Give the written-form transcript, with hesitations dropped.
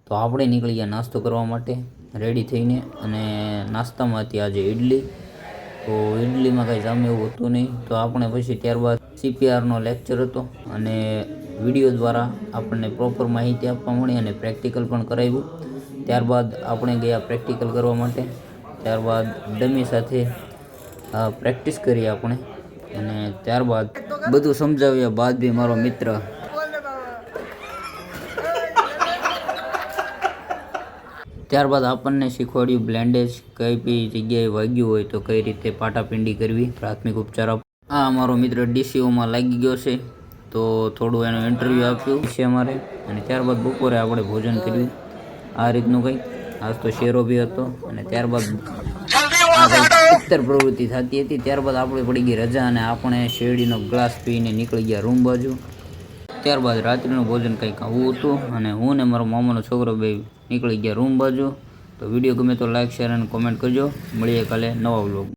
તો આપણે નીકળી ગયા નાસ્તો કરવા માટે રેડી થઈને, અને નાસ્તામાં હતી આજે ઇડલી. તો ઇડલીમાં કાંઈ જામે એવું હતું નહીં, તો આપણે પછી ત્યારબાદ CPRનો લેક્ચર હતો, અને વિડીયો દ્વારા આપણને પ્રોપર માહિતી આપવા મળી અને પ્રેક્ટિકલ પણ કરાવ્યું. ત્યારબાદ આપણે ગયા પ્રેક્ટિકલ કરવા માટે. ત્યારબાદ ડમી સાથે પ્રેક્ટિસ કરી આપણે, અને ત્યારબાદ બધું સમજાવ્યા બાદ બી મારો મિત્ર ત્યારબાદ આપણને શીખવાડ્યું બ્લેન્ડેજ કઈ બી જગ્યાએ વાગ્યું હોય તો કઈ રીતે પાટાપિંડી કરવી, પ્રાથમિક ઉપચાર આપવો. આ અમારો મિત્ર DCOમાં લાગી ગયો છે, તો થોડું એનું ઇન્ટરવ્યૂ આપ્યું છે અમારે, અને ત્યારબાદ બપોરે આપણે ભોજન કર્યું આ રીતનું કંઈક. આજ તો શેરો બી હતો, અને ત્યારબાદ આ કંઈક ઇતર પ્રવૃત્તિ થતી હતી. ત્યારબાદ આપણે પડી ગઈ રજા, અને આપણે શેરડીનો ગ્લાસ પીને નીકળી ગયા રૂમ બાજુ. ત્યારબાદ રાત્રિનું ભોજન કંઈક આવું હતું, અને હું ને મારો મામાનો છોકરો બે નીકળી ગયા રૂમ બાજુ. તો વિડીયો ગમે તો લાઈક, શેર અને કોમેન્ટ કરજો. મળીએ કાલે નવા વ્લોગ.